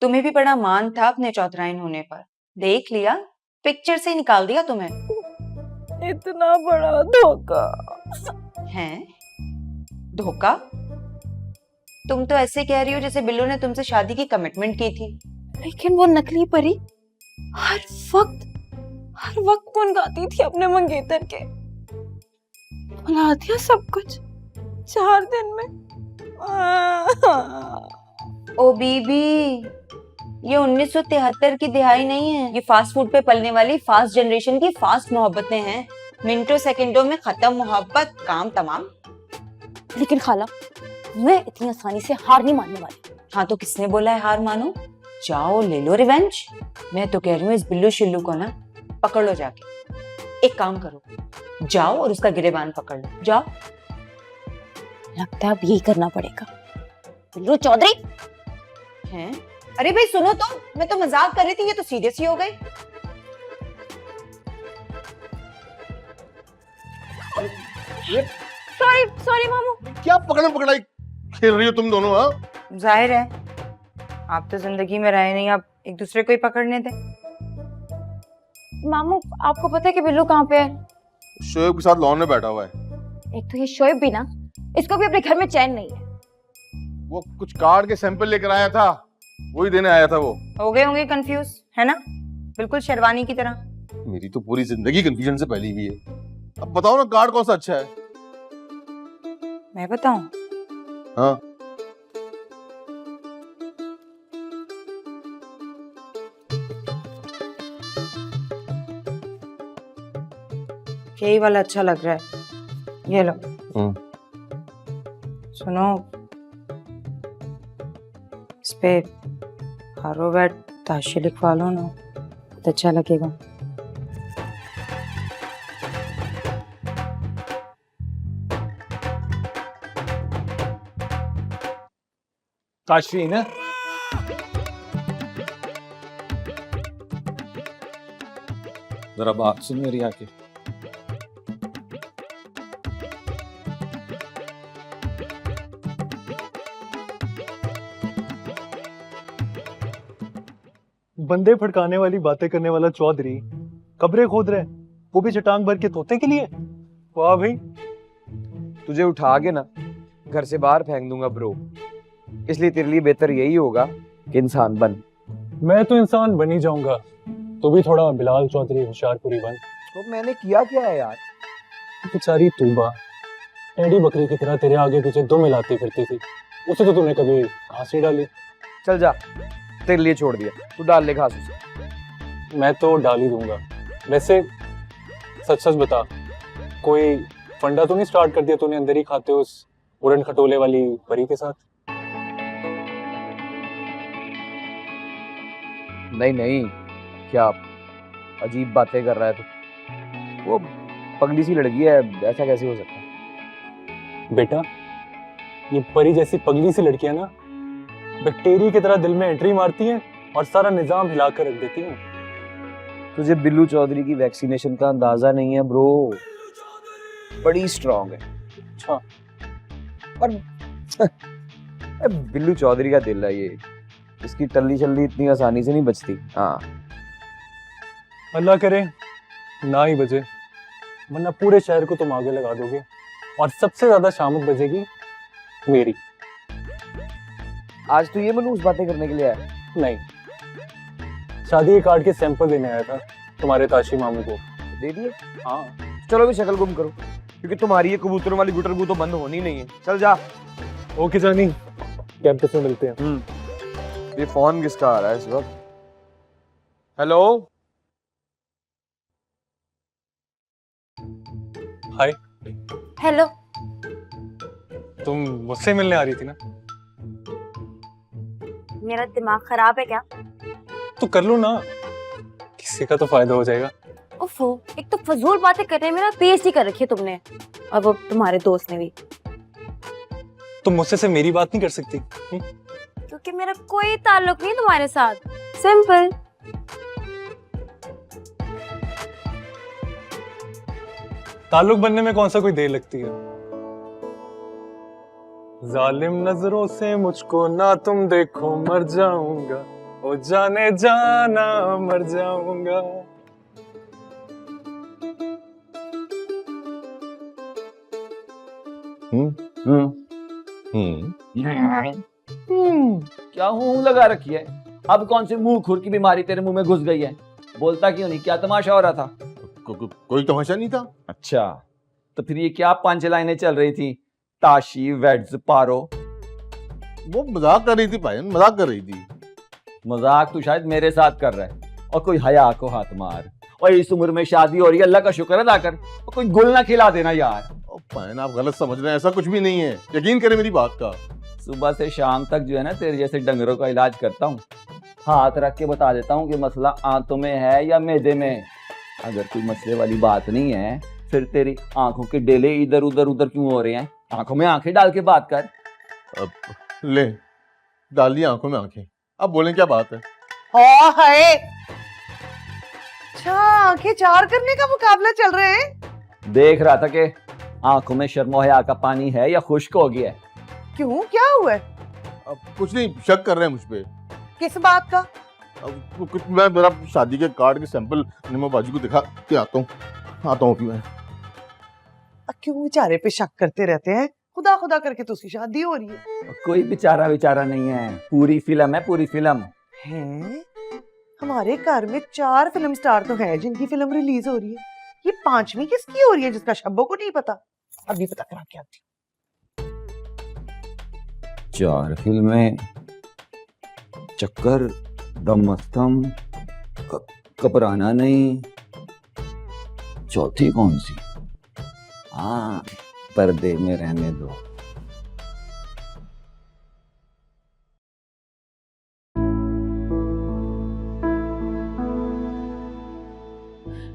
तुम्हें भी बड़ा मान था अपने चौधराइन होने पर, देख लिया, पिक्चर से निकाल दिया तुम्हें। इतना बड़ा धोखा है? धोखा? तुम तो ऐसे कह रही हो जैसे बिल्लू ने तुमसे शादी की कमिटमेंट की थी। लेकिन वो नकली परी हर वक्त गुन गाती थी अपने मंगेतर के। भुला दिया सब कुछ 4 दिन में। ओ बीबी, ये 1973 की दिहाई नहीं है, ये फास्ट फूड पे पलने वाली फास्ट जनरेशन की फास्ट मोहब्बतें हैं। मिनटों सेकंडों में खत्म मोहब्बत, काम तमाम। लेकिन खाला, मैं इतनी आसानी से हार नहीं मानने वाली। हाँ तो किसने बोला है हार मानो? जाओ ले लो रिवेंज। मैं तो कह रही हूँ इस बिल्लू शिल्लू को ना पकड़ लो जाके। एक काम करो, जाओ और उसका गिरेबान पकड़ लो, जाओ। लगता है अब यही करना पड़ेगा। बिल्लू चौधरी हैं? अरे भाई सुनो तो, मैं तो मजाक कर रही थी, ये तो सीरियस ही हो गई। सॉरी मामू। क्या पकड़म पकड़ाई खेल रही हो तुम दोनों? हाँ, जाहिर है आप तो जिंदगी में रहे नहीं, आप एक दूसरे को ही पकड़ने थे। मामू, आपको पता है कि बिल्लू कहाँ पे है? शोएब के साथ लॉन में बैठा हुआ है। एक तो ये शोएब भी ना, इसको भी अपने घर में चैन नहीं है। वो कुछ कार्ड के सैंपल लेकर आया था, वही देने आया था वो। हो गए होंगे कंफ्यूज, है ना? बिल्कुल शेरवानी की तरह। मेरी तो पूरी जिंदगी कंफ्यूजन से फैली हुई है। अब बताओ ना, कार्ड कौन सा अच्छा है? मैं बताऊं? हाँ, यही वाला अच्छा लग रहा है, ये लो। सुनो, इस पे हारो बैट ताशी लिखवा लो ना, बहुत अच्छा लगेगा। काशी ना, जरा बात सुन मेरी आके। बंदे फड़काने वाली बातें करने वाला चौधरी कब्रें खोद रहे, वो भी चटांग भर के तोते के लिए। वाह भाई। तुझे उठा के ना घर से बाहर फेंक दूंगा ब्रो, इसलिए तेरे लिए बेहतर यही होगा कि इंसान बन। मैं तो इंसान बन ही जाऊंगा, तो भी थोड़ा बिलाल चौधरी होशियारपुरी बन। तो मैंने किया क्या है यार? बेचारी तूबा टेढ़ी बकरी की तरह तेरे आगे पीछे दो मिलाती फिरती थी, उसे तो तूने कभी घास नहीं डाली। चल जा, तेरे लिए छोड़ दिया, तू डाल ले घास उसे। मैं तो डाल ही दूंगा। वैसे सच सच बता, कोई फंडा तो नहीं स्टार्ट कर दिया तूने अंदर ही खाते उस उड़न खटोले वाली परी के साथ? नहीं नहीं, क्या अजीब बातें कर रहा है तू? वो पगली सी लड़की है, ऐसा कैसे हो सकता है? बेटा, ये परी जैसी पगली सी लड़कियां ना बैक्टीरिया की तरह दिल में एंट्री मारती हैं और सारा निजाम हिलाकर रख देती हैं। तुझे बिल्लू चौधरी की वैक्सीनेशन का अंदाजा नहीं है ब्रो, बड़ी स्ट्रांग है। अच्छा, और बिल्लू चौधरी का दिल है ये, इसकी टल्ली शल्ली इतनी आसानी से नहीं बचती। हाँ, अल्लाह करे ना ही बजे, वरना पूरे शहर को तुम आगे लगा दोगे और सबसे ज्यादा शामत बजेगी मेरी। आज तो ये मनूस बातें करने के लिए आया? नहीं, शादी के कार्ड के सैंपल देने आया था तुम्हारे ताशी मामू को। दे दिए? हाँ। चलो भी शक्ल गुम करो, क्योंकि तुम्हारी ये कबूतर वाली गुटरगू तो बंद होनी नहीं है। चल जा। ओके जानी, कैंपस में मिलते हैं। ये फोन किसका आ रहा है इस वक्त? हेलो, हाय। हेलो। तुम मुझसे मिलने आ रही थी ना? मेरा दिमाग खराब है क्या? तो कर लो ना, किसी का तो फायदा हो जाएगा। उफ़ो, एक तो फजूल बातें कर रहे हैं, मेरा पीएचडी कर रखी है तुमने, और वो तुम्हारे दोस्त ने भी। तुम मुझसे से मेरी बात नहीं कर सकती? क्योंकि मेरा कोई ताल्लुक नहीं तुम्हारे साथ, सिंपल। ताल्लुक बनने में कौन सा कोई देर लगती है? जालिम नजरों से मुझको ना तुम देखो, मर जाऊंगा। ओ जाने जाना मर जाऊंगा। क्या हूँ लगा रखी है? अब कौन सी मुंह खुर की बीमारी तेरे मुंह में घुस गई है? बोलता क्यों नहीं? क्या तमाशा हो रहा था? कोई तमाशा नहीं था। अच्छा, तो फिर ये क्या 5 लाइनें चल रही थी? ताशी, वेड्स, पारो। वो मजाक कर रही थी भाई, मजाक कर रही थी। मजाक तू शायद मेरे साथ कर रहा है, और कोई हया को हाथ मार। और इस उम्र में शादी हो रही है, अल्लाह का शुक्र अदा कर। और कोई गुल ना खिला देना यार। पायन आप गलत समझ रहे हैं, ऐसा कुछ भी नहीं है, यकीन करें मेरी बात का। सुबह से शाम तक जो है ना तेरे जैसे डंगरों का इलाज करता हूँ, हाथ रख के बता देता हूँ कि मसला आंतों में है या मैदे में। अगर कोई मसले वाली बात नहीं है, फिर तेरी आंखों के डेले इधर उधर क्यों हो रहे हैं? आंखों में आंखें डाल के बात कर। अब ले डाल दी आंखों में आंखें, अब बोलें क्या बात है? हाय, अच्छा आंखें चार करने का मुकाबला चल रहे हैं। देख रहा था कि आंखों में शर्मो हया का पानी है या खुश्क हो गया है। क्यों, क्या हुआ है? अब कुछ नहीं, शक कर रहे हैं मुझ पे। किस बात का? अब कुछ मैं मेरा शादी के कार्ड के सैंपल निमो बाजी को दिखा के आता हूँ फिर मैं। क्यों बेचारे पे शक करते रहते हैं? खुदा खुदा करके तो उसकी शादी हो रही है। कोई बेचारा नहीं है, पूरी फिल्म है, पूरी फिल्म। हैं? हमारे घर में 4 फिल्म स्टार तो हैं जिनकी फिल्म रिलीज हो रही है। ये 5वीं किसकी हो रही है जिसका शब्बों को नहीं पता? अभी पता करा के आती। 4 फिल्में, चक्कर, दम मस्तम, कपराना नहीं, चौथी कौन सी? हाँ, पर्दे में रहने दो।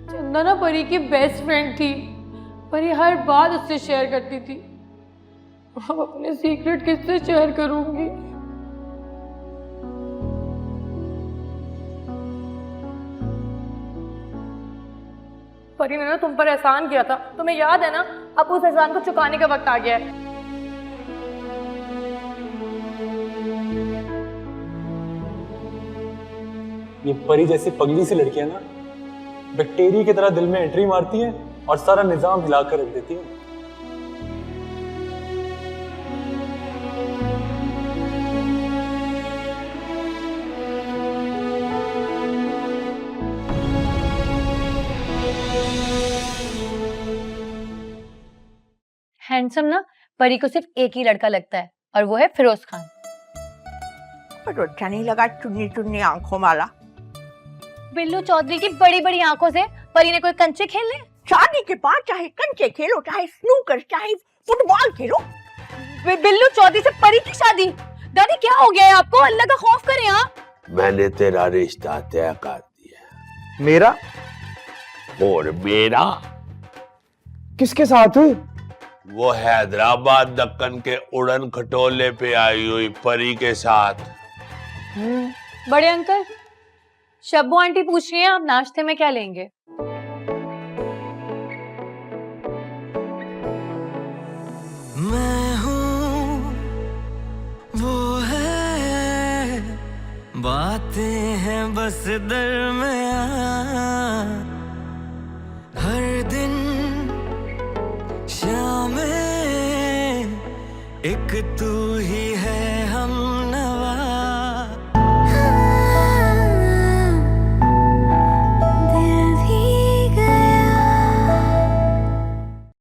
चंदना परी की बेस्ट फ्रेंड थी। परी हर बात उससे शेयर करती थी। अब अपने सीक्रेट किससे शेयर करूंगी? परी ने ना तुम पर एहसान किया था, तुम्हें याद है ना? अब उस एहसान को चुकाने का वक्त आ गया है। ये परी जैसी पगली सी लड़कियां ना बैक्टीरिया की तरह दिल में एंट्री मारती हैं और सारा निजाम हिलाकर रख देती हैं। हैंडसम ना परी को सिर्फ एक ही लड़का लगता है, और वो है फिरोज खान। पर अच्छा नहीं लगा चुन्नी चुन्नी आंखों वाला। बिल्लू चौधरी की बड़ी बड़ी आंखों से परी ने कोई कंचे खेले? शादी के बाद चाहे कंचे खेलो, चाहे स्नूकर, चाहे फुटबॉल खेलो। बिल्लू चौधरी से परी की शादी? दादी क्या हो गया है आपको? अल्लाह का खौफ करें आप। मैंने तेरा रिश्ता तय कर दिया। मेरा? और मेरा? किसके साथ? वो हैदराबाद दक्कन के उड़न खटोले पे आई हुई परी के साथ। बड़े अंकल, शब्बू आंटी पूछ रही हैं आप नाश्ते में क्या लेंगे? मैं हूँ वो है, बातें हैं बस दरमियां, हर दिन शाम में एक तू ही है हम